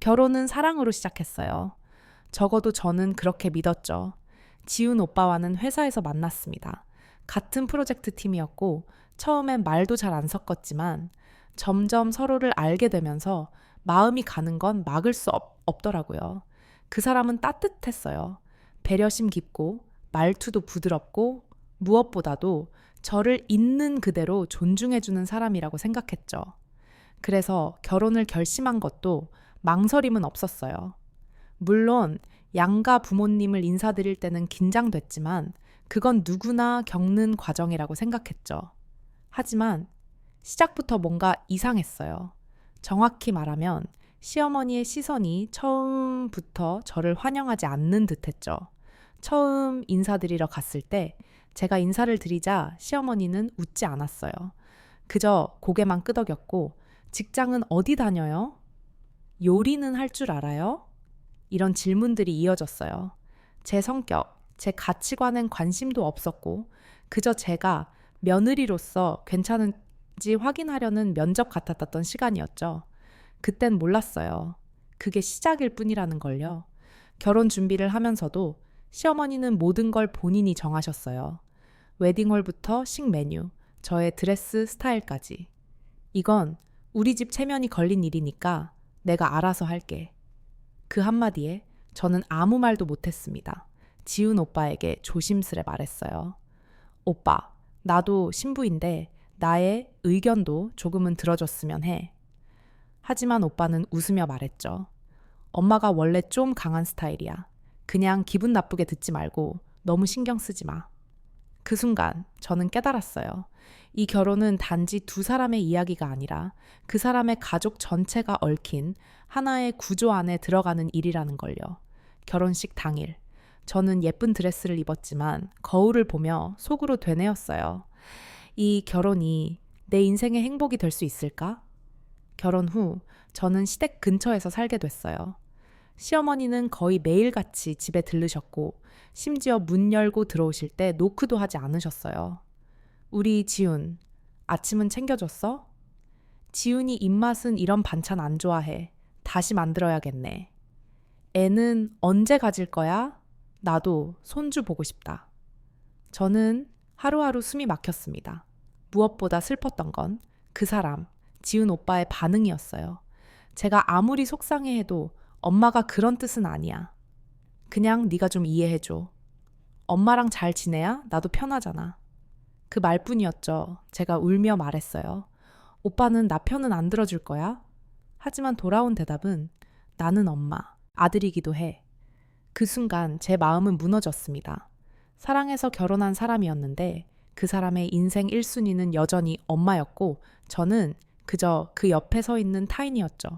결혼은 사랑으로 시작했어요. 적어도 저는 그렇게 믿었죠. 지훈 오빠와는 회사에서 만났습니다. 같은 프로젝트 팀이었고 처음엔 말도 잘 안 섞었지만 점점 서로를 알게 되면서 마음이 가는 건 막을 수 없더라고요. 그 사람은 따뜻했어요. 배려심 깊고 말투도 부드럽고 무엇보다도 저를 있는 그대로 존중해주는 사람이라고 생각했죠. 그래서 결혼을 결심한 것도 망설임은 없었어요. 물론 양가 부모님을 인사드릴 때는 긴장됐지만 그건 누구나 겪는 과정이라고 생각했죠. 하지만 시작부터 뭔가 이상했어요. 정확히 말하면 시어머니의 시선이 처음부터 저를 환영하지 않는 듯했죠. 처음 인사드리러 갔을 때 제가 인사를 드리자 시어머니는 웃지 않았어요. 그저 고개만 끄덕였고 직장은 어디 다녀요? 요리는 할 줄 알아요? 이런 질문들이 이어졌어요. 제 성격, 제 가치관엔 관심도 없었고 그저 제가 며느리로서 괜찮은지 확인하려는 면접 같았던 시간이었죠. 그땐 몰랐어요. 그게 시작일 뿐이라는 걸요. 결혼 준비를 하면서도 시어머니는 모든 걸 본인이 정하셨어요. 웨딩홀부터 식메뉴, 저의 드레스 스타일까지. 이건 우리 집 체면이 걸린 일이니까 내가 알아서 할게. 그 한마디에 저는 아무 말도 못했습니다. 지훈 오빠에게 조심스레 말했어요. 오빠, 나도 신부인데 나의 의견도 조금은 들어줬으면 해. 하지만 오빠는 웃으며 말했죠. 엄마가 원래 좀 강한 스타일이야. 그냥 기분 나쁘게 듣지 말고 너무 신경 쓰지 마. 그 순간 저는 깨달았어요. 이 결혼은 단지 두 사람의 이야기가 아니라 그 사람의 가족 전체가 얽힌 하나의 구조 안에 들어가는 일이라는 걸요. 결혼식 당일, 저는 예쁜 드레스를 입었지만 거울을 보며 속으로 되뇌었어요. 이 결혼이 내 인생의 행복이 될 수 있을까? 결혼 후 저는 시댁 근처에서 살게 됐어요. 시어머니는 거의 매일같이 집에 들르셨고 심지어 문 열고 들어오실 때 노크도 하지 않으셨어요. 우리 지훈, 아침은 챙겨줬어? 지훈이 입맛은 이런 반찬 안 좋아해. 다시 만들어야겠네. 애는 언제 가질 거야? 나도 손주 보고 싶다. 저는 하루하루 숨이 막혔습니다. 무엇보다 슬펐던 건 그 사람, 지훈 오빠의 반응이었어요. 제가 아무리 속상해해도 엄마가 그런 뜻은 아니야. 그냥 네가 좀 이해해줘. 엄마랑 잘 지내야 나도 편하잖아. 그 말뿐이었죠. 제가 울며 말했어요. 오빠는 나 편은 안 들어줄 거야? 하지만 돌아온 대답은 나는 엄마, 아들이기도 해. 그 순간 제 마음은 무너졌습니다. 사랑해서 결혼한 사람이었는데 그 사람의 인생 1순위는 여전히 엄마였고 저는 그저 그 옆에 서 있는 타인이었죠.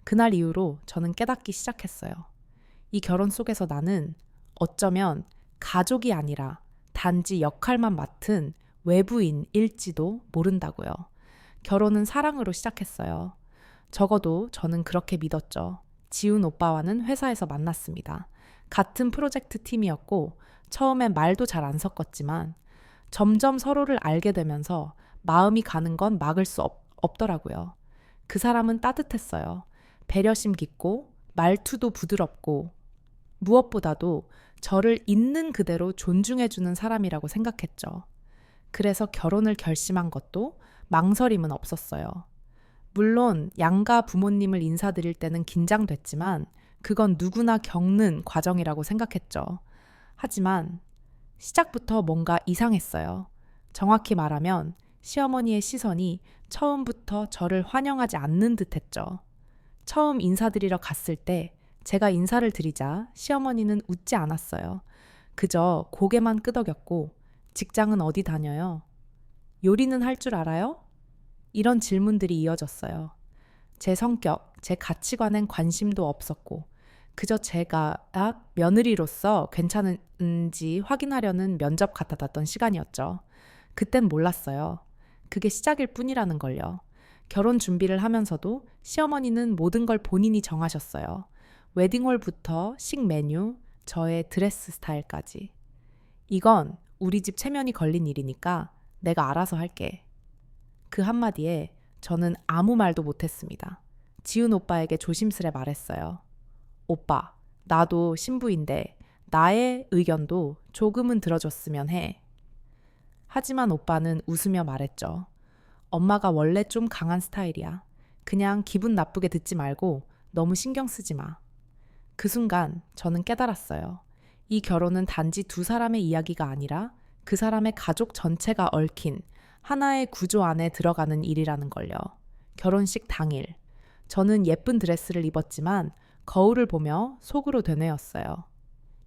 그날 이후로 저는 깨닫기 시작했어요. 이 결혼 속에서 나는 어쩌면 가족이 아니라 단지 역할만 맡은 외부인일지도 모른다고요. 결혼은 사랑으로 시작했어요. 적어도 저는 그렇게 믿었죠. 지훈 오빠와는 회사에서 만났습니다. 같은 프로젝트 팀이었고 처음엔 말도 잘 안 섞었지만 점점 서로를 알게 되면서 마음이 가는 건 막을 수 없더라고요. 그 사람은 따뜻했어요. 배려심 깊고 말투도 부드럽고 무엇보다도 저를 있는 그대로 존중해주는 사람이라고 생각했죠. 그래서 결혼을 결심한 것도 망설임은 없었어요. 물론 양가 부모님을 인사드릴 때는 긴장됐지만 그건 누구나 겪는 과정이라고 생각했죠. 하지만 시작부터 뭔가 이상했어요. 정확히 말하면 시어머니의 시선이 처음부터 저를 환영하지 않는 듯했죠. 처음 인사드리러 갔을 때 제가 인사를 드리자 시어머니는 웃지 않았어요. 그저 고개만 끄덕였고 직장은 어디 다녀요? 요리는 할 줄 알아요? 이런 질문들이 이어졌어요. 제 성격, 제 가치관엔 관심도 없었고 그저 제가 며느리로서 괜찮은지 확인하려는 면접 같았던 시간이었죠. 그땐 몰랐어요. 그게 시작일 뿐이라는 걸요. 결혼 준비를 하면서도 시어머니는 모든 걸 본인이 정하셨어요. 웨딩홀부터 식메뉴, 저의 드레스 스타일까지. 이건 우리 집 체면이 걸린 일이니까 내가 알아서 할게. 그 한마디에 저는 아무 말도 못했습니다. 지훈 오빠에게 조심스레 말했어요. 오빠, 나도 신부인데 나의 의견도 조금은 들어줬으면 해. 하지만 오빠는 웃으며 말했죠. 엄마가 원래 좀 강한 스타일이야. 그냥 기분 나쁘게 듣지 말고 너무 신경 쓰지 마. 그 순간 저는 깨달았어요. 이 결혼은 단지 두 사람의 이야기가 아니라 그 사람의 가족 전체가 얽힌 하나의 구조 안에 들어가는 일이라는 걸요. 결혼식 당일. 저는 예쁜 드레스를 입었지만 거울을 보며 속으로 되뇌었어요.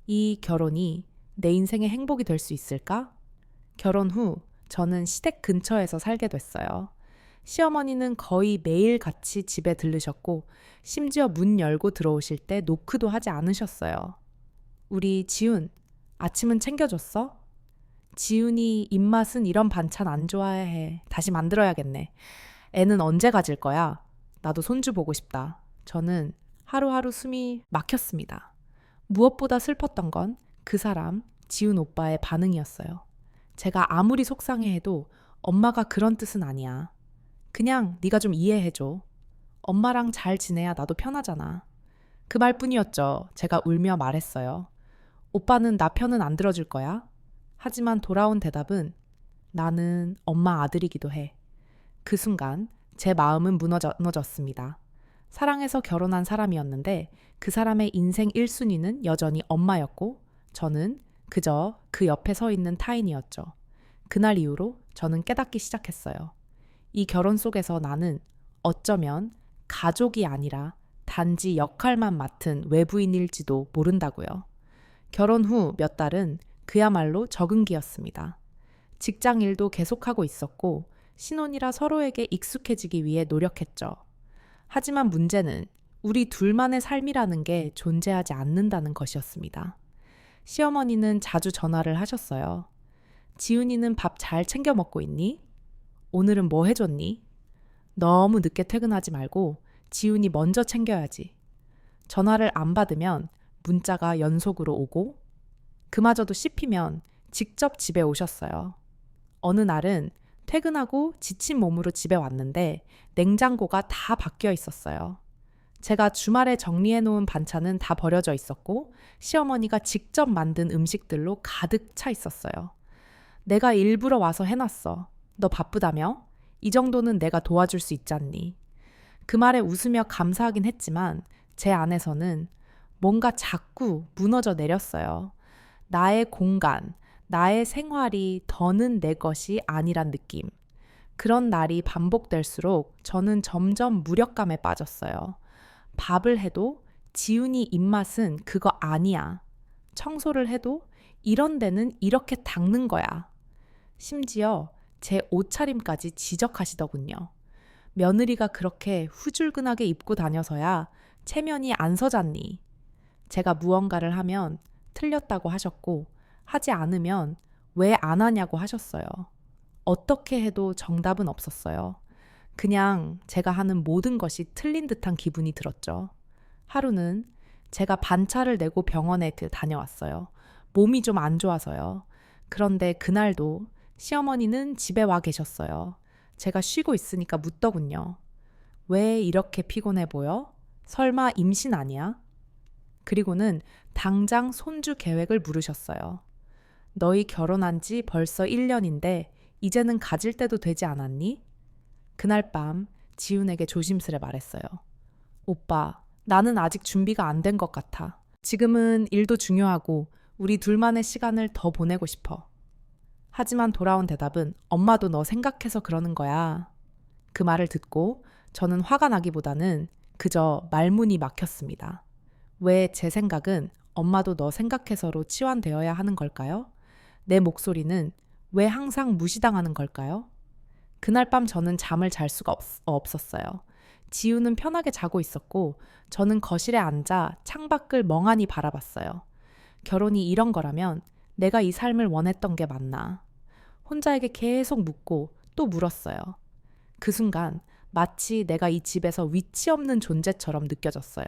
이 결혼이 내 인생의 행복이 될 수 있을까? 결혼 후 저는 시댁 근처에서 살게 됐어요. 시어머니는 거의 매일 같이 집에 들르셨고 심지어 문 열고 들어오실 때 노크도 하지 않으셨어요. 우리 지훈, 아침은 챙겨줬어? 지훈이 입맛은 이런 반찬 안 좋아해. 다시 만들어야겠네. 애는 언제 가질 거야? 나도 손주 보고 싶다. 저는 하루하루 숨이 막혔습니다. 무엇보다 슬펐던 건 그 사람, 지훈 오빠의 반응이었어요. 제가 아무리 속상해해도 엄마가 그런 뜻은 아니야. 그냥 네가 좀 이해해줘. 엄마랑 잘 지내야 나도 편하잖아. 그 말뿐이었죠. 제가 울며 말했어요. 오빠는 나 편은 안 들어줄 거야? 하지만 돌아온 대답은 나는 엄마 아들이기도 해. 그 순간 제 마음은 무너졌습니다. 사랑해서 결혼한 사람이었는데 그 사람의 인생 1순위는 여전히 엄마였고 저는 그저 그 옆에 서 있는 타인이었죠. 그날 이후로 저는 깨닫기 시작했어요. 이 결혼 속에서 나는 어쩌면 가족이 아니라 단지 역할만 맡은 외부인일지도 모른다고요. 결혼 후 몇 달은 그야말로 적응기였습니다. 직장 일도 계속하고 있었고 신혼이라 서로에게 익숙해지기 위해 노력했죠. 하지만 문제는 우리 둘만의 삶이라는 게 존재하지 않는다는 것이었습니다. 시어머니는 자주 전화를 하셨어요. 지훈이는 밥 잘 챙겨 먹고 있니? 오늘은 뭐 해줬니? 너무 늦게 퇴근하지 말고 지훈이 먼저 챙겨야지. 전화를 안 받으면 문자가 연속으로 오고 그마저도 씹히면 직접 집에 오셨어요. 어느 날은 퇴근하고 지친 몸으로 집에 왔는데 냉장고가 다 바뀌어 있었어요. 제가 주말에 정리해 놓은 반찬은 다 버려져 있었고 시어머니가 직접 만든 음식들로 가득 차 있었어요. 내가 일부러 와서 해놨어. 너 바쁘다며? 이 정도는 내가 도와줄 수 있잖니. 그 말에 웃으며 감사하긴 했지만 제 안에서는 뭔가 자꾸 무너져 내렸어요. 나의 공간, 나의 생활이 더는 내 것이 아니란 느낌. 그런 날이 반복될수록 저는 점점 무력감에 빠졌어요. 밥을 해도 지훈이 입맛은 그거 아니야. 청소를 해도 이런 데는 이렇게 닦는 거야. 심지어 제 옷차림까지 지적하시더군요. 며느리가 그렇게 후줄근하게 입고 다녀서야 체면이 안 서잖니. 제가 무언가를 하면 틀렸다고 하셨고 하지 않으면 왜 안 하냐고 하셨어요. 어떻게 해도 정답은 없었어요. 그냥 제가 하는 모든 것이 틀린 듯한 기분이 들었죠. 하루는 제가 반차를 내고 병원에 다녀왔어요. 몸이 좀 안 좋아서요. 그런데 그날도 시어머니는 집에 와 계셨어요. 제가 쉬고 있으니까 묻더군요. 왜 이렇게 피곤해 보여? 설마 임신 아니야? 그리고는 당장 손주 계획을 물으셨어요. 너희 결혼한 지 벌써 1년인데 이제는 가질 때도 되지 않았니? 그날 밤 지훈에게 조심스레 말했어요. 오빠, 나는 아직 준비가 안 된 것 같아. 지금은 일도 중요하고 우리 둘만의 시간을 더 보내고 싶어. 하지만 돌아온 대답은 엄마도 너 생각해서 그러는 거야. 그 말을 듣고 저는 화가 나기보다는 그저 말문이 막혔습니다. 왜 제 생각은 엄마도 너 생각해서로 치환되어야 하는 걸까요? 내 목소리는 왜 항상 무시당하는 걸까요? 그날 밤 저는 잠을 잘 수가 없었어요. 지우는 편하게 자고 있었고 저는 거실에 앉아 창밖을 멍하니 바라봤어요. 결혼이 이런 거라면 내가 이 삶을 원했던 게 맞나? 혼자에게 계속 묻고 또 물었어요. 그 순간 마치 내가 이 집에서 위치 없는 존재처럼 느껴졌어요.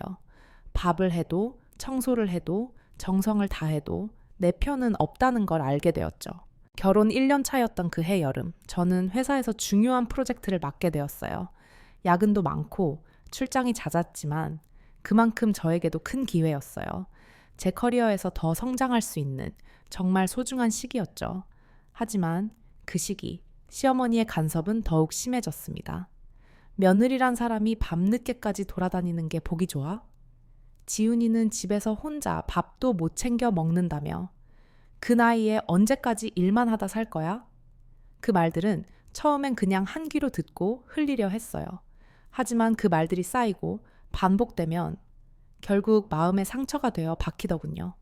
밥을 해도 청소를 해도 정성을 다해도 내 편은 없다는 걸 알게 되었죠. 결혼 1년 차였던 그 해 여름, 저는 회사에서 중요한 프로젝트를 맡게 되었어요. 야근도 많고 출장이 잦았지만 그만큼 저에게도 큰 기회였어요. 제 커리어에서 더 성장할 수 있는 정말 소중한 시기였죠. 하지만 그 시기, 시어머니의 간섭은 더욱 심해졌습니다. 며느리란 사람이 밤늦게까지 돌아다니는 게 보기 좋아? 지훈이는 집에서 혼자 밥도 못 챙겨 먹는다며 그 나이에 언제까지 일만 하다 살 거야? 그 말들은 처음엔 그냥 한 귀로 듣고 흘리려 했어요. 하지만 그 말들이 쌓이고 반복되면 결국 마음에 상처가 되어 박히더군요.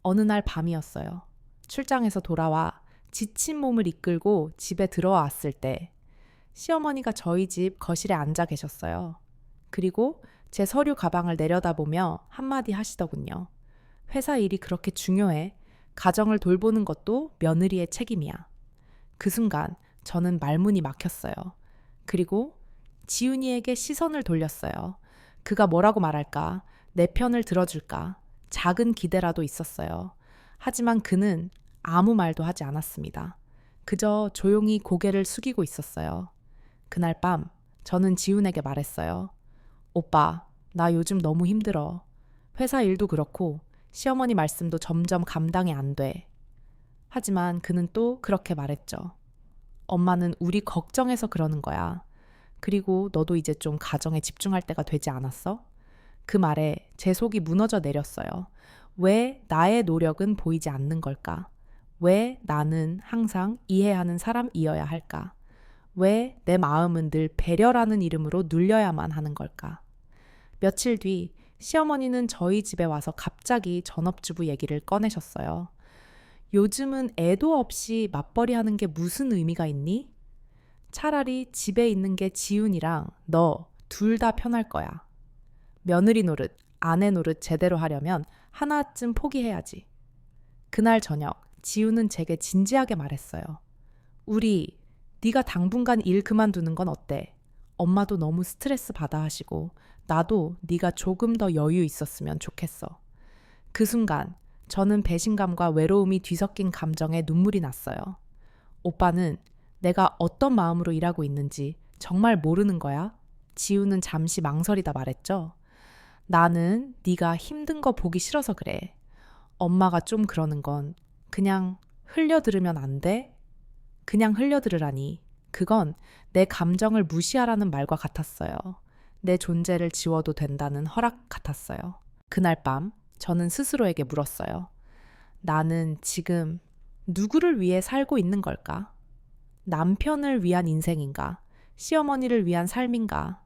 어느 날 밤이었어요. 출장에서 돌아와 지친 몸을 이끌고 집에 들어왔을 때 시어머니가 저희 집 거실에 앉아 계셨어요. 그리고 제 서류 가방을 내려다보며 한마디 하시더군요. 회사 일이 그렇게 중요해. 가정을 돌보는 것도 며느리의 책임이야. 그 순간 저는 말문이 막혔어요. 그리고 지훈이에게 시선을 돌렸어요. 그가 뭐라고 말할까? 내 편을 들어줄까? 작은 기대라도 있었어요. 하지만 그는 아무 말도 하지 않았습니다. 그저 조용히 고개를 숙이고 있었어요. 그날 밤 저는 지훈에게 말했어요. 오빠, 나 요즘 너무 힘들어. 회사 일도 그렇고 시어머니 말씀도 점점 감당이 안 돼. 하지만 그는 또 그렇게 말했죠. 엄마는 우리 걱정해서 그러는 거야. 그리고 너도 이제 좀 가정에 집중할 때가 되지 않았어? 그 말에 제 속이 무너져 내렸어요. 왜 나의 노력은 보이지 않는 걸까? 왜 나는 항상 이해하는 사람이어야 할까? 왜 내 마음은 늘 배려라는 이름으로 눌려야만 하는 걸까? 며칠 뒤 시어머니는 저희 집에 와서 갑자기 전업주부 얘기를 꺼내셨어요. 요즘은 애도 없이 맞벌이 하는 게 무슨 의미가 있니? 차라리 집에 있는 게 지훈이랑 너 둘 다 편할 거야. 며느리 노릇, 아내 노릇 제대로 하려면 하나쯤 포기해야지. 그날 저녁 지훈은 제게 진지하게 말했어요. 우리 네가 당분간 일 그만두는 건 어때? 엄마도 너무 스트레스 받아 하시고 나도 네가 조금 더 여유 있었으면 좋겠어. 그 순간 저는 배신감과 외로움이 뒤섞인 감정에 눈물이 났어요. 오빠는 내가 어떤 마음으로 일하고 있는지 정말 모르는 거야? 지우는 잠시 망설이다 말했죠. 나는 네가 힘든 거 보기 싫어서 그래. 엄마가 좀 그러는 건 그냥 흘려들으면 안 돼? 그냥 흘려들으라니. 그건 내 감정을 무시하라는 말과 같았어요. 내 존재를 지워도 된다는 허락 같았어요. 그날 밤 저는 스스로에게 물었어요. 나는 지금 누구를 위해 살고 있는 걸까? 남편을 위한 인생인가? 시어머니를 위한 삶인가?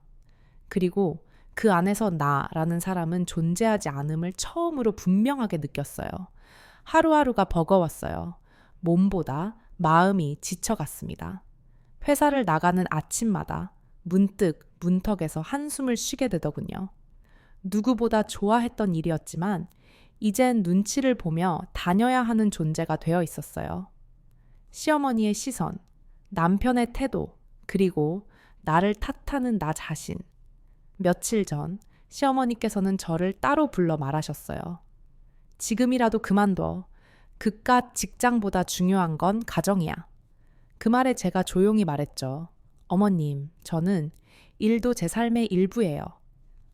그리고 그 안에서 나라는 사람은 존재하지 않음을 처음으로 분명하게 느꼈어요. 하루하루가 버거웠어요. 몸보다 마음이 지쳐갔습니다. 회사를 나가는 아침마다 문득 문턱에서 한숨을 쉬게 되더군요. 누구보다 좋아했던 일이었지만 이젠 눈치를 보며 다녀야 하는 존재가 되어 있었어요. 시어머니의 시선, 남편의 태도, 그리고 나를 탓하는 나 자신. 며칠 전 시어머니께서는 저를 따로 불러 말하셨어요. 지금이라도 그만둬. 그깟 직장보다 중요한 건 가정이야. 그 말에 제가 조용히 말했죠. 어머님, 저는 일도 제 삶의 일부예요.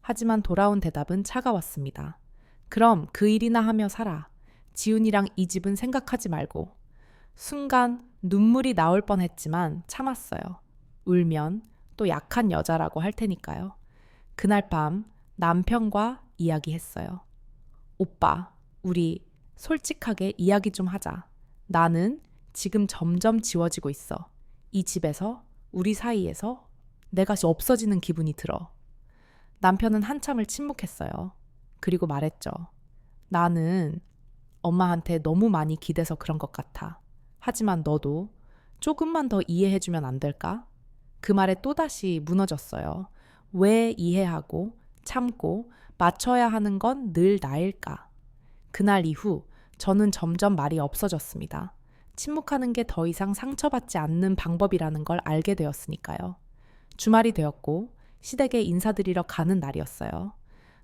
하지만 돌아온 대답은 차가웠습니다. 그럼 그 일이나 하며 살아. 지훈이랑 이 집은 생각하지 말고. 순간 눈물이 나올 뻔했지만 참았어요. 울면 또 약한 여자라고 할 테니까요. 그날 밤 남편과 이야기했어요. 오빠, 우리 솔직하게 이야기 좀 하자. 나는 지금 점점 지워지고 있어. 이 집에서, 우리 사이에서 내가 없어지는 기분이 들어. 남편은 한참을 침묵했어요. 그리고 말했죠. 나는 엄마한테 너무 많이 기대서 그런 것 같아. 하지만 너도 조금만 더 이해해주면 안 될까? 그 말에 또다시 무너졌어요. 왜 이해하고 참고 맞춰야 하는 건 늘 나일까? 그날 이후 저는 점점 말이 없어졌습니다. 침묵하는 게 더 이상 상처받지 않는 방법이라는 걸 알게 되었으니까요. 주말이 되었고 시댁에 인사드리러 가는 날이었어요.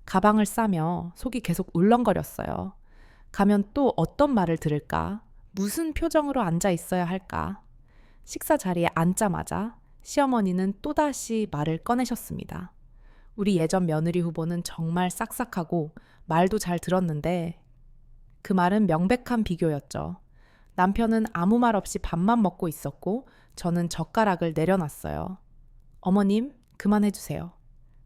가방을 싸며 속이 계속 울렁거렸어요. 가면 또 어떤 말을 들을까? 무슨 표정으로 앉아 있어야 할까? 식사 자리에 앉자마자 시어머니는 또다시 말을 꺼내셨습니다. 우리 예전 며느리 후보는 정말 싹싹하고 말도 잘 들었는데 그 말은 명백한 비교였죠. 남편은 아무 말 없이 밥만 먹고 있었고 저는 젓가락을 내려놨어요. 어머님, 그만해주세요.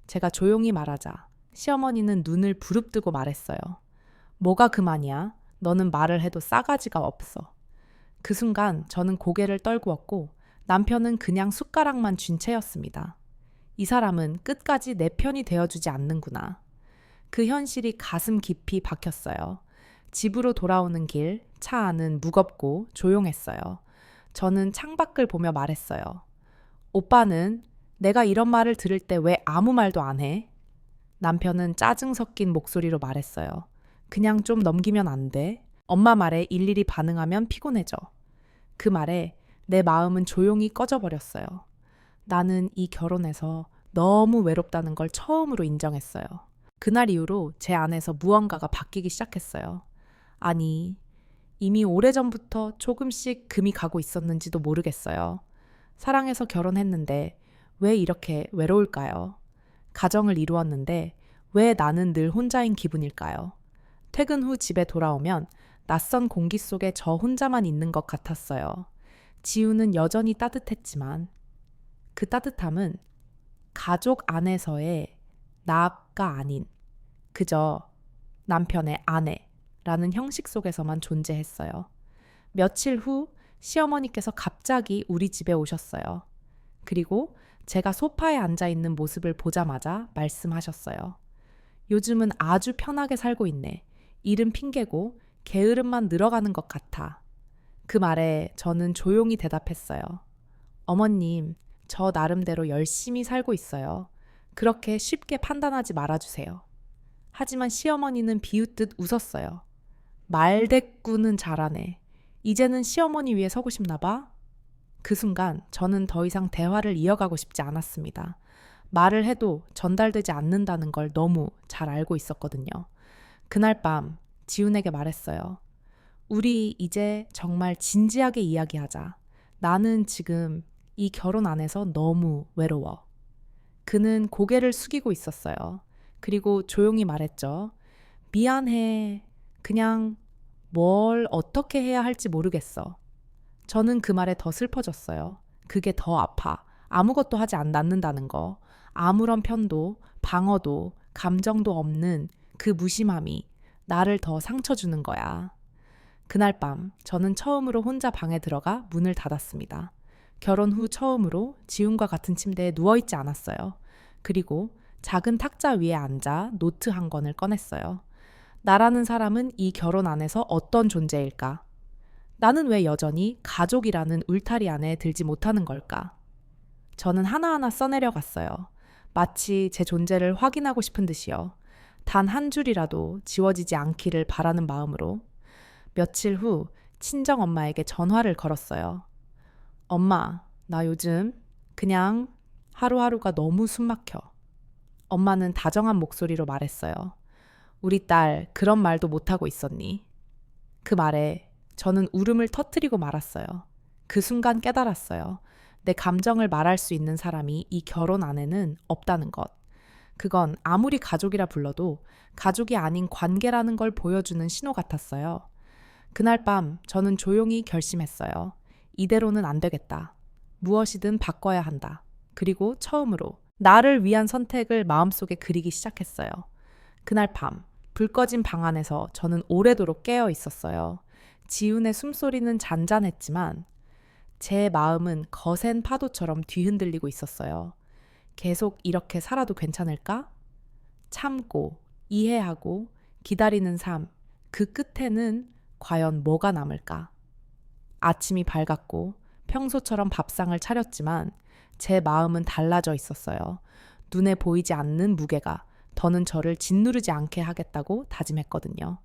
제가 조용히 말하자 시어머니는 눈을 부릅뜨고 말했어요. 뭐가 그만이야? 너는 말을 해도 싸가지가 없어. 그 순간 저는 고개를 떨구었고 남편은 그냥 숟가락만 쥔 채였습니다. 이 사람은 끝까지 내 편이 되어주지 않는구나. 그 현실이 가슴 깊이 박혔어요. 집으로 돌아오는 길, 차 안은 무겁고 조용했어요. 저는 창밖을 보며 말했어요. 오빠는 내가 이런 말을 들을 때 왜 아무 말도 안 해? 남편은 짜증 섞인 목소리로 말했어요. 그냥 좀 넘기면 안 돼? 엄마 말에 일일이 반응하면 피곤해져. 그 말에 내 마음은 조용히 꺼져버렸어요. 나는 이 결혼에서 너무 외롭다는 걸 처음으로 인정했어요. 그날 이후로 제 안에서 무언가가 바뀌기 시작했어요. 아니, 이미 오래전부터 조금씩 금이 가고 있었는지도 모르겠어요. 사랑해서 결혼했는데 왜 이렇게 외로울까요? 가정을 이루었는데 왜 나는 늘 혼자인 기분일까요? 퇴근 후 집에 돌아오면 낯선 공기 속에 저 혼자만 있는 것 같았어요. 지우는 여전히 따뜻했지만 그 따뜻함은 가족 안에서의 나가 아닌 그저 남편의 아내라는 형식 속에서만 존재했어요. 며칠 후 시어머니께서 갑자기 우리 집에 오셨어요. 그리고 제가 소파에 앉아 있는 모습을 보자마자 말씀하셨어요. 요즘은 아주 편하게 살고 있네. 일은 핑계고 게으름만 늘어가는 것 같아. 그 말에 저는 조용히 대답했어요. 어머님, 저 나름대로 열심히 살고 있어요. 그렇게 쉽게 판단하지 말아주세요. 하지만 시어머니는 비웃듯 웃었어요. 말대꾸는 잘하네. 이제는 시어머니 위에 서고 싶나 봐? 그 순간 저는 더 이상 대화를 이어가고 싶지 않았습니다. 말을 해도 전달되지 않는다는 걸 너무 잘 알고 있었거든요. 그날 밤 지훈에게 말했어요. 우리 이제 정말 진지하게 이야기하자. 나는 지금 이 결혼 안에서 너무 외로워. 그는 고개를 숙이고 있었어요. 그리고 조용히 말했죠. 미안해. 그냥 뭘 어떻게 해야 할지 모르겠어. 저는 그 말에 더 슬퍼졌어요. 그게 더 아파. 아무것도 하지 않는다는 거. 아무런 편도, 방어도, 감정도 없는 그 무심함이 나를 더 상처 주는 거야. 그날 밤 저는 처음으로 혼자 방에 들어가 문을 닫았습니다. 결혼 후 처음으로 지훈과 같은 침대에 누워있지 않았어요. 그리고 작은 탁자 위에 앉아 노트 한 권을 꺼냈어요. 나라는 사람은 이 결혼 안에서 어떤 존재일까? 나는 왜 여전히 가족이라는 울타리 안에 들지 못하는 걸까? 저는 하나하나 써내려갔어요. 마치 제 존재를 확인하고 싶은 듯이요. 단 한 줄이라도 지워지지 않기를 바라는 마음으로. 며칠 후 친정 엄마에게 전화를 걸었어요. 엄마, 나 요즘 그냥 하루하루가 너무 숨막혀. 엄마는 다정한 목소리로 말했어요. 우리 딸 그런 말도 못하고 있었니? 그 말에 저는 울음을 터뜨리고 말았어요. 그 순간 깨달았어요. 내 감정을 말할 수 있는 사람이 이 결혼 안에는 없다는 것. 그건 아무리 가족이라 불러도 가족이 아닌 관계라는 걸 보여주는 신호 같았어요. 그날 밤 저는 조용히 결심했어요. 이대로는 안 되겠다. 무엇이든 바꿔야 한다. 그리고 처음으로 나를 위한 선택을 마음속에 그리기 시작했어요. 그날 밤 불 꺼진 방 안에서 저는 오래도록 깨어 있었어요. 지훈의 숨소리는 잔잔했지만 제 마음은 거센 파도처럼 뒤흔들리고 있었어요. 계속 이렇게 살아도 괜찮을까? 참고, 이해하고, 기다리는 삶, 그 끝에는 과연 뭐가 남을까? 아침이 밝았고 평소처럼 밥상을 차렸지만 제 마음은 달라져 있었어요. 눈에 보이지 않는 무게가 더는 저를 짓누르지 않게 하겠다고 다짐했거든요.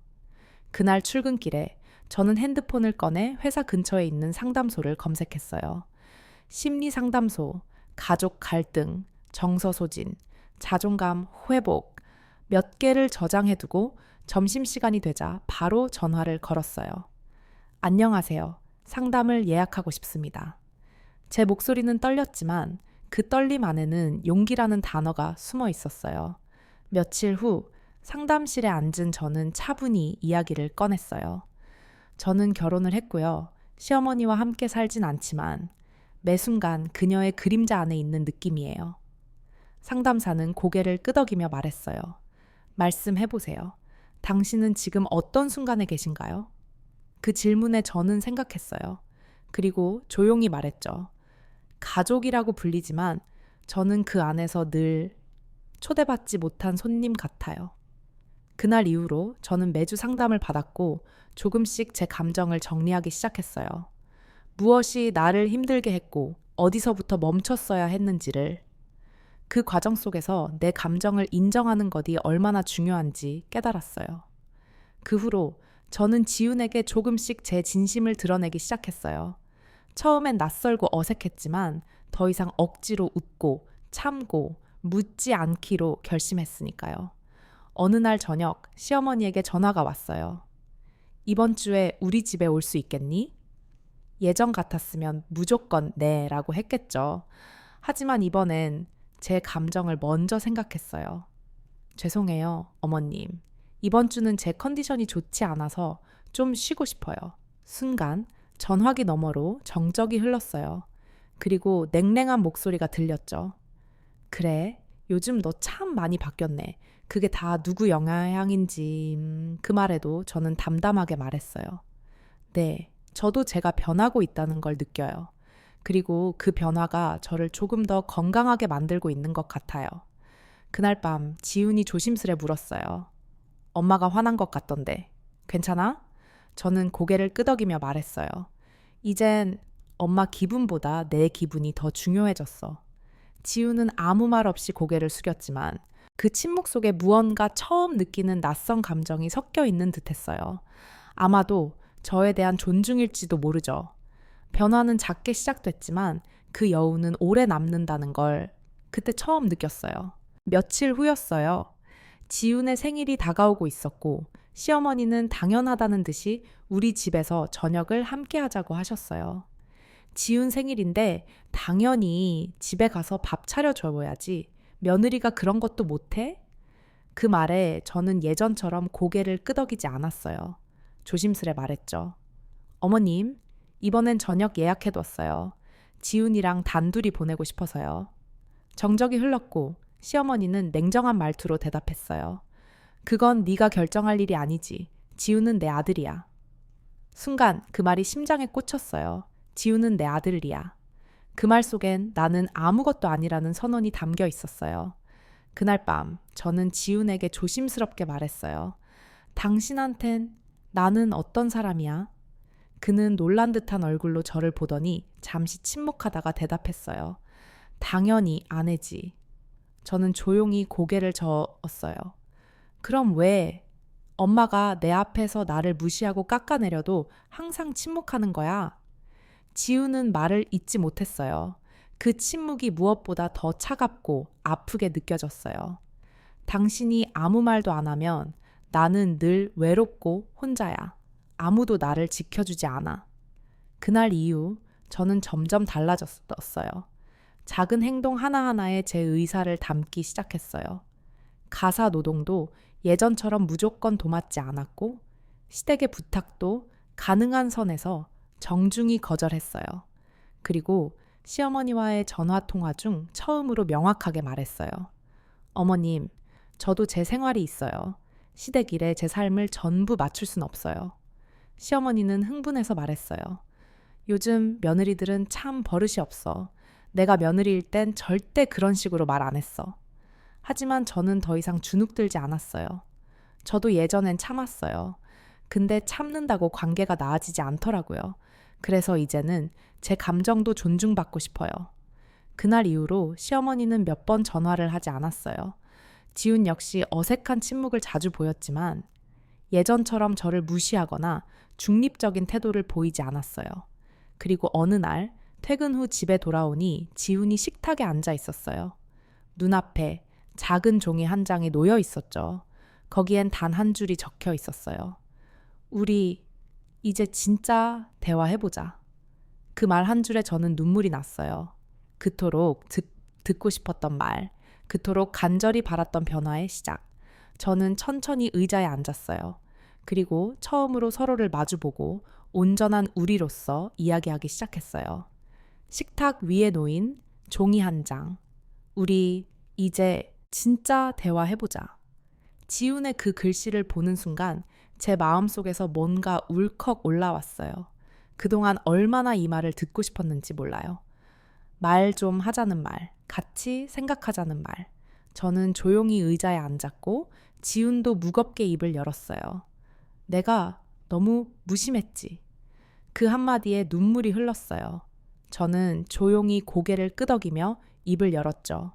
그날 출근길에 저는 핸드폰을 꺼내 회사 근처에 있는 상담소를 검색했어요. 심리상담소, 가족 갈등, 정서 소진, 자존감 회복 몇 개를 저장해두고 점심시간이 되자 바로 전화를 걸었어요. 안녕하세요. 상담을 예약하고 싶습니다. 제 목소리는 떨렸지만 그 떨림 안에는 용기라는 단어가 숨어 있었어요. 며칠 후 상담실에 앉은 저는 차분히 이야기를 꺼냈어요. 저는 결혼을 했고요. 시어머니와 함께 살진 않지만 매 순간 그녀의 그림자 안에 있는 느낌이에요. 상담사는 고개를 끄덕이며 말했어요. 말씀해보세요. 당신은 지금 어떤 순간에 계신가요? 그 질문에 저는 생각했어요. 그리고 조용히 말했죠. 가족이라고 불리지만 저는 그 안에서 늘 초대받지 못한 손님 같아요. 그날 이후로 저는 매주 상담을 받았고 조금씩 제 감정을 정리하기 시작했어요. 무엇이 나를 힘들게 했고 어디서부터 멈췄어야 했는지를. 그 과정 속에서 내 감정을 인정하는 것이 얼마나 중요한지 깨달았어요. 그 후로 저는 지훈에게 조금씩 제 진심을 드러내기 시작했어요. 처음엔 낯설고 어색했지만 더 이상 억지로 웃고 참고 묻지 않기로 결심했으니까요. 어느 날 저녁 시어머니에게 전화가 왔어요. 이번 주에 우리 집에 올 수 있겠니? 예전 같았으면 무조건 네라고 했겠죠. 하지만 이번엔 제 감정을 먼저 생각했어요. 죄송해요, 어머님. 이번 주는 제 컨디션이 좋지 않아서 좀 쉬고 싶어요. 순간 전화기 너머로 정적이 흘렀어요. 그리고 냉랭한 목소리가 들렸죠. 그래, 요즘 너 참 많이 바뀌었네. 그게 다 누구 영향인지. 그 말에도 저는 담담하게 말했어요. 네, 저도 제가 변하고 있다는 걸 느껴요. 그리고 그 변화가 저를 조금 더 건강하게 만들고 있는 것 같아요. 그날 밤 지훈이 조심스레 물었어요. 엄마가 화난 것 같던데. 괜찮아? 저는 고개를 끄덕이며 말했어요. 이젠 엄마 기분보다 내 기분이 더 중요해졌어. 지훈은 아무 말 없이 고개를 숙였지만 그 침묵 속에 무언가 처음 느끼는 낯선 감정이 섞여 있는 듯했어요. 아마도 저에 대한 존중일지도 모르죠. 변화는 작게 시작됐지만 그 여운은 오래 남는다는 걸 그때 처음 느꼈어요. 며칠 후였어요. 지훈의 생일이 다가오고 있었고 시어머니는 당연하다는 듯이 우리 집에서 저녁을 함께 하자고 하셨어요. 지훈 생일인데 당연히 집에 가서 밥 차려줘야지. 며느리가 그런 것도 못해? 그 말에 저는 예전처럼 고개를 끄덕이지 않았어요. 조심스레 말했죠. 어머님, 이번엔 저녁 예약해뒀어요. 지훈이랑 단둘이 보내고 싶어서요. 정적이 흘렀고 시어머니는 냉정한 말투로 대답했어요. 그건 네가 결정할 일이 아니지. 지훈은 내 아들이야. 순간 그 말이 심장에 꽂혔어요. 지훈은 내 아들이야. 그 말 속엔 나는 아무것도 아니라는 선언이 담겨 있었어요. 그날 밤 저는 지훈에게 조심스럽게 말했어요. 당신한텐 나는 어떤 사람이야? 그는 놀란 듯한 얼굴로 저를 보더니 잠시 침묵하다가 대답했어요. 당연히 아내지. 저는 조용히 고개를 저었어요. 그럼 왜 엄마가 내 앞에서 나를 무시하고 깎아내려도 항상 침묵하는 거야? 지우는 말을 잇지 못했어요. 그 침묵이 무엇보다 더 차갑고 아프게 느껴졌어요. 당신이 아무 말도 안 하면 나는 늘 외롭고 혼자야. 아무도 나를 지켜주지 않아. 그날 이후 저는 점점 달라졌어요. 작은 행동 하나하나에 제 의사를 담기 시작했어요. 가사 노동도 예전처럼 무조건 도맡지 않았고 시댁의 부탁도 가능한 선에서 정중히 거절했어요. 그리고 시어머니와의 전화 통화 중 처음으로 명확하게 말했어요. 어머님, 저도 제 생활이 있어요. 시댁 일에 제 삶을 전부 맞출 순 없어요. 시어머니는 흥분해서 말했어요. 요즘 며느리들은 참 버릇이 없어. 내가 며느리일 땐 절대 그런 식으로 말 안 했어. 하지만 저는 더 이상 주눅들지 않았어요. 저도 예전엔 참았어요. 근데 참는다고 관계가 나아지지 않더라고요. 그래서 이제는 제 감정도 존중받고 싶어요. 그날 이후로 시어머니는 몇 번 전화를 하지 않았어요. 지훈 역시 어색한 침묵을 자주 보였지만 예전처럼 저를 무시하거나 중립적인 태도를 보이지 않았어요. 그리고 어느 날 퇴근 후 집에 돌아오니 지훈이 식탁에 앉아 있었어요. 눈앞에 작은 종이 한 장이 놓여 있었죠. 거기엔 단 한 줄이 적혀 있었어요. 우리 이제 진짜 대화해보자. 그 말 한 줄에 저는 눈물이 났어요. 그토록 듣고 싶었던 말, 그토록 간절히 바랐던 변화의 시작. 저는 천천히 의자에 앉았어요. 그리고 처음으로 서로를 마주보고 온전한 우리로서 이야기하기 시작했어요. 식탁 위에 놓인 종이 한 장. 우리 이제 진짜 대화해보자. 지훈의 그 글씨를 보는 순간 제 마음속에서 뭔가 울컥 올라왔어요. 그동안 얼마나 이 말을 듣고 싶었는지 몰라요. 말 좀 하자는 말, 같이 생각하자는 말. 저는 조용히 의자에 앉았고 지훈도 무겁게 입을 열었어요. 내가 너무 무심했지. 그 한마디에 눈물이 흘렀어요. 저는 조용히 고개를 끄덕이며 입을 열었죠.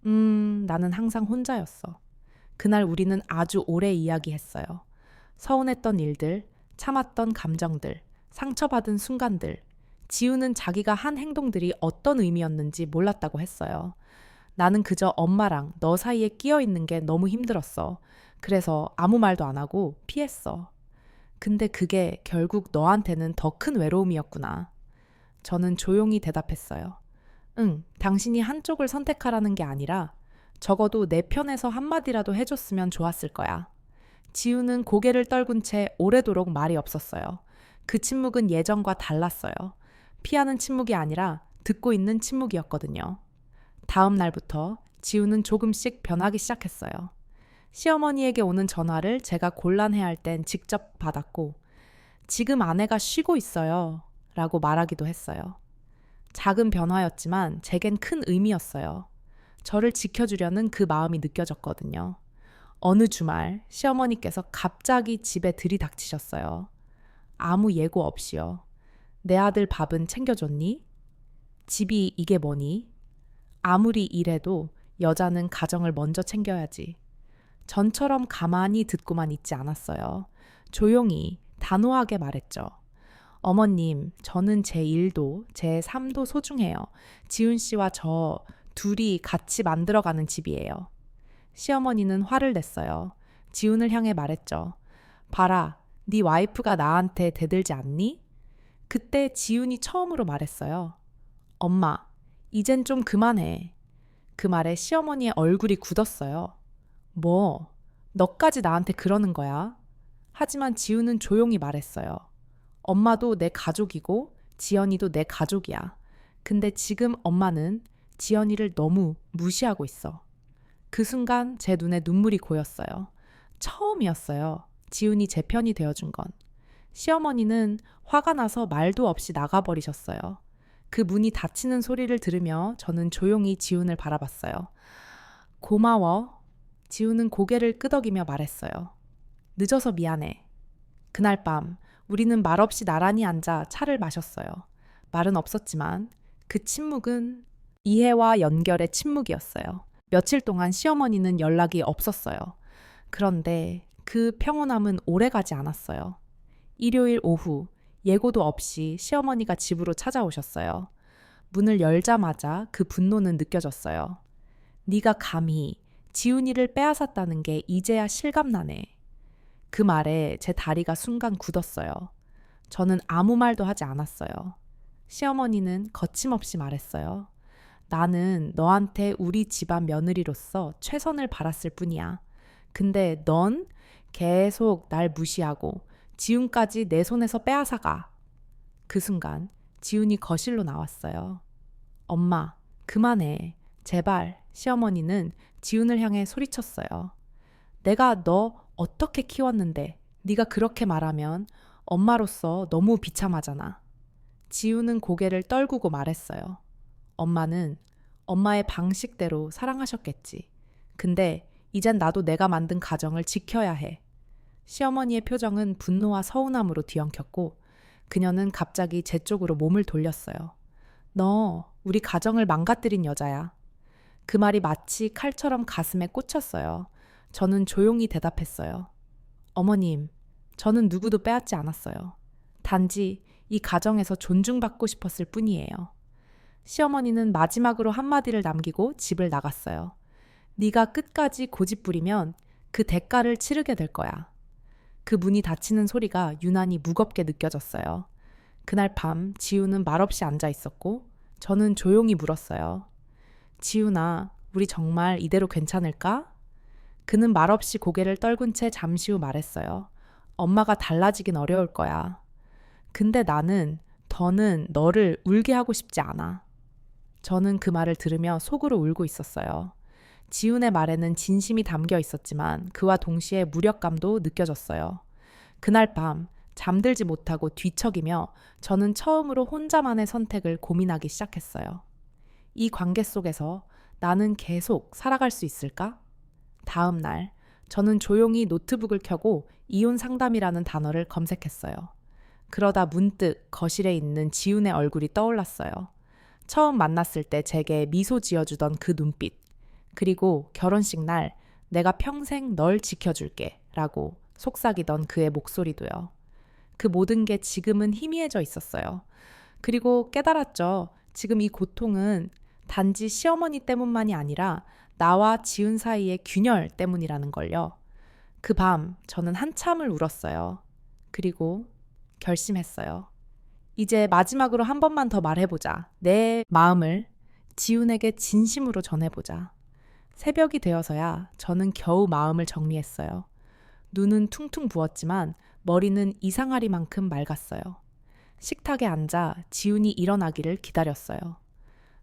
나는 항상 혼자였어. 그날 우리는 아주 오래 이야기했어요. 서운했던 일들, 참았던 감정들, 상처받은 순간들. 지우는 자기가 한 행동들이 어떤 의미였는지 몰랐다고 했어요. 나는 그저 엄마랑 너 사이에 끼어 있는 게 너무 힘들었어. 그래서 아무 말도 안 하고 피했어. 근데 그게 결국 너한테는 더 큰 외로움이었구나. 저는 조용히 대답했어요. 응, 당신이 한쪽을 선택하라는 게 아니라 적어도 내 편에서 한마디라도 해줬으면 좋았을 거야. 지우는 고개를 떨군 채 오래도록 말이 없었어요. 그 침묵은 예전과 달랐어요. 피하는 침묵이 아니라 듣고 있는 침묵이었거든요. 다음 날부터 지우는 조금씩 변하기 시작했어요. 시어머니에게 오는 전화를 제가 곤란해할 땐 직접 받았고, 지금 아내가 쉬고 있어요. 라고 말하기도 했어요. 작은 변화였지만 제겐 큰 의미였어요. 저를 지켜주려는 그 마음이 느껴졌거든요. 어느 주말 시어머니께서 갑자기 집에 들이닥치셨어요. 아무 예고 없이요. 내 아들 밥은 챙겨줬니? 집이 이게 뭐니? 아무리 이래도 여자는 가정을 먼저 챙겨야지. 전처럼 가만히 듣고만 있지 않았어요. 조용히 단호하게 말했죠. 어머님, 저는 제 일도 제 삶도 소중해요. 지훈 씨와 저 둘이 같이 만들어가는 집이에요. 시어머니는 화를 냈어요. 지훈을 향해 말했죠. 봐라, 네 와이프가 나한테 대들지 않니? 그때 지훈이 처음으로 말했어요. 엄마, 이젠 좀 그만해. 그 말에 시어머니의 얼굴이 굳었어요. 뭐, 너까지 나한테 그러는 거야? 하지만 지훈은 조용히 말했어요. 엄마도 내 가족이고 지연이도 내 가족이야. 근데 지금 엄마는 지연이를 너무 무시하고 있어. 그 순간 제 눈에 눈물이 고였어요. 처음이었어요. 지훈이 제 편이 되어준 건. 시어머니는 화가 나서 말도 없이 나가버리셨어요. 그 문이 닫히는 소리를 들으며 저는 조용히 지훈을 바라봤어요. 고마워. 지훈은 고개를 끄덕이며 말했어요. 늦어서 미안해. 그날 밤 우리는 말없이 나란히 앉아 차를 마셨어요. 말은 없었지만 그 침묵은 이해와 연결의 침묵이었어요. 며칠 동안 시어머니는 연락이 없었어요. 그런데 그 평온함은 오래가지 않았어요. 일요일 오후 예고도 없이 시어머니가 집으로 찾아오셨어요. 문을 열자마자 그 분노는 느껴졌어요. 네가 감히 지훈이를 빼앗았다는 게 이제야 실감나네. 그 말에 제 다리가 순간 굳었어요. 저는 아무 말도 하지 않았어요. 시어머니는 거침없이 말했어요. 나는 너한테 우리 집안 며느리로서 최선을 바랐을 뿐이야. 근데 넌 계속 날 무시하고 지훈까지 내 손에서 빼앗아가. 그 순간 지훈이 거실로 나왔어요. 엄마, 그만해. 제발. 시어머니는 지훈을 향해 소리쳤어요. 내가 너 어떻게 키웠는데 네가 그렇게 말하면 엄마로서 너무 비참하잖아. 지훈은 고개를 떨구고 말했어요. 엄마는 엄마의 방식대로 사랑하셨겠지. 근데 이젠 나도 내가 만든 가정을 지켜야 해. 시어머니의 표정은 분노와 서운함으로 뒤엉켰고 그녀는 갑자기 제 쪽으로 몸을 돌렸어요. 너 우리 가정을 망가뜨린 여자야. 그 말이 마치 칼처럼 가슴에 꽂혔어요. 저는 조용히 대답했어요. 어머님, 저는 누구도 빼앗지 않았어요. 단지 이 가정에서 존중받고 싶었을 뿐이에요. 시어머니는 마지막으로 한마디를 남기고 집을 나갔어요. 네가 끝까지 고집부리면 그 대가를 치르게 될 거야. 그 문이 닫히는 소리가 유난히 무겁게 느껴졌어요. 그날 밤 지우는 말없이 앉아 있었고 저는 조용히 물었어요. 지훈아, 우리 정말 이대로 괜찮을까? 그는 말없이 고개를 떨군 채 잠시 후 말했어요. 엄마가 달라지긴 어려울 거야. 근데 나는 더는 너를 울게 하고 싶지 않아. 저는 그 말을 들으며 속으로 울고 있었어요. 지훈의 말에는 진심이 담겨 있었지만 그와 동시에 무력감도 느껴졌어요. 그날 밤 잠들지 못하고 뒤척이며 저는 처음으로 혼자만의 선택을 고민하기 시작했어요. 이 관계 속에서 나는 계속 살아갈 수 있을까? 다음 날 저는 조용히 노트북을 켜고 이혼 상담이라는 단어를 검색했어요. 그러다 문득 거실에 있는 지훈의 얼굴이 떠올랐어요. 처음 만났을 때 제게 미소 지어주던 그 눈빛, 그리고 결혼식 날 내가 평생 널 지켜줄게 라고 속삭이던 그의 목소리도요. 그 모든 게 지금은 희미해져 있었어요. 그리고 깨달았죠. 지금 이 고통은 단지 시어머니 때문만이 아니라 나와 지훈 사이의 균열 때문이라는 걸요. 그 밤 저는 한참을 울었어요. 그리고 결심했어요. 이제 마지막으로 한 번만 더 말해보자. 내 마음을 지훈에게 진심으로 전해보자. 새벽이 되어서야 저는 겨우 마음을 정리했어요. 눈은 퉁퉁 부었지만 머리는 이상하리만큼 맑았어요. 식탁에 앉아 지훈이 일어나기를 기다렸어요.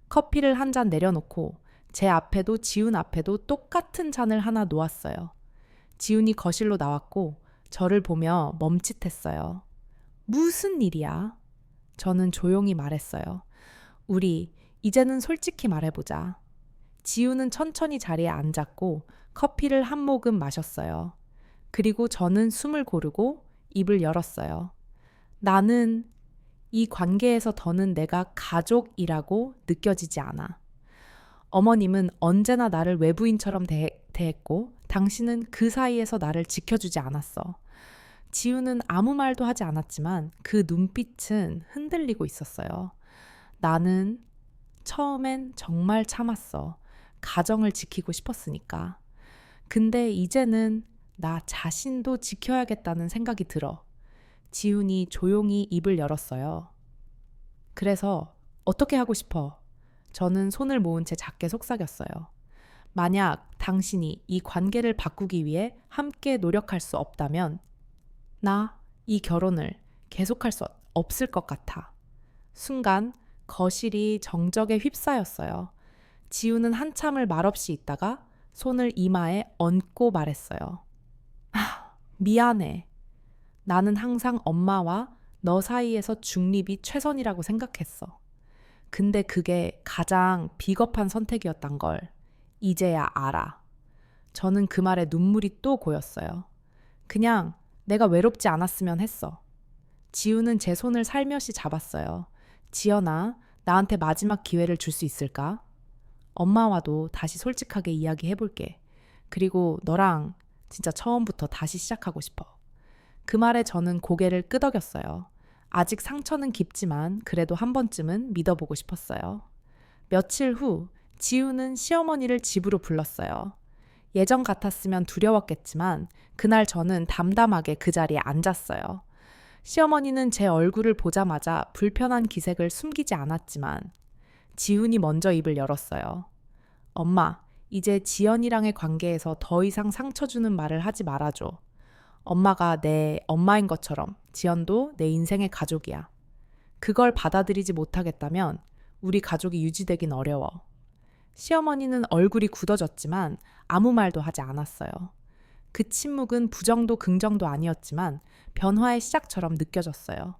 커피를 한 잔 내려놓고 제 앞에도 지훈 앞에도 똑같은 잔을 하나 놓았어요. 지훈이 거실로 나왔고 저를 보며 멈칫했어요. 무슨 일이야? 저는 조용히 말했어요. 우리 이제는 솔직히 말해보자. 지훈은 천천히 자리에 앉았고 커피를 한 모금 마셨어요. 그리고 저는 숨을 고르고 입을 열었어요. 나는 이 관계에서 더는 내가 가족이라고 느껴지지 않아. 어머님은 언제나 나를 외부인처럼 대했고 당신은 그 사이에서 나를 지켜주지 않았어. 지우는 아무 말도 하지 않았지만 그 눈빛은 흔들리고 있었어요. 나는 처음엔 정말 참았어. 가정을 지키고 싶었으니까. 근데 이제는 나 자신도 지켜야겠다는 생각이 들어. 지훈이 조용히 입을 열었어요. 그래서 어떻게 하고 싶어? 저는 손을 모은 채 작게 속삭였어요. 만약 당신이 이 관계를 바꾸기 위해 함께 노력할 수 없다면 나 이 결혼을 계속할 수 없을 것 같아. 순간 거실이 정적에 휩싸였어요. 지우는 한참을 말없이 있다가 손을 이마에 얹고 말했어요. 미안해. 나는 항상 엄마와 너 사이에서 중립이 최선이라고 생각했어. 근데 그게 가장 비겁한 선택이었단 걸 이제야 알아. 저는 그 말에 눈물이 또 고였어요. 그냥 내가 외롭지 않았으면 했어. 지우는 제 손을 살며시 잡았어요. 지연아, 나한테 마지막 기회를 줄 수 있을까? 엄마와도 다시 솔직하게 이야기해볼게. 그리고 너랑 진짜 처음부터 다시 시작하고 싶어. 그 말에 저는 고개를 끄덕였어요. 아직 상처는 깊지만 그래도 한 번쯤은 믿어보고 싶었어요. 며칠 후 지우는 시어머니를 집으로 불렀어요. 예전 같았으면 두려웠겠지만 그날 저는 담담하게 그 자리에 앉았어요. 시어머니는 제 얼굴을 보자마자 불편한 기색을 숨기지 않았지만 지훈이 먼저 입을 열었어요. 엄마, 이제 지연이랑의 관계에서 더 이상 상처 주는 말을 하지 말아줘. 엄마가 내 엄마인 것처럼 지연도 내 인생의 가족이야. 그걸 받아들이지 못하겠다면 우리 가족이 유지되긴 어려워. 시어머니는 얼굴이 굳어졌지만 아무 말도 하지 않았어요. 그 침묵은 부정도 긍정도 아니었지만 변화의 시작처럼 느껴졌어요.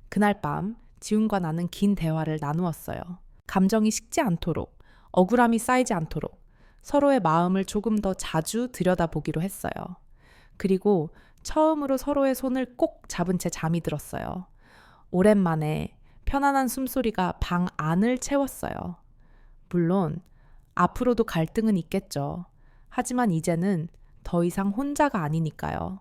그날 밤 지훈과 나는 긴 대화를 나누었어요. 감정이 식지 않도록, 억울함이 쌓이지 않도록 서로의 마음을 조금 더 자주 들여다보기로 했어요. 그리고 처음으로 서로의 손을 꼭 잡은 채 잠이 들었어요. 오랜만에 편안한 숨소리가 방 안을 채웠어요. 물론 앞으로도 갈등은 있겠죠. 하지만 이제는 더 이상 혼자가 아니니까요.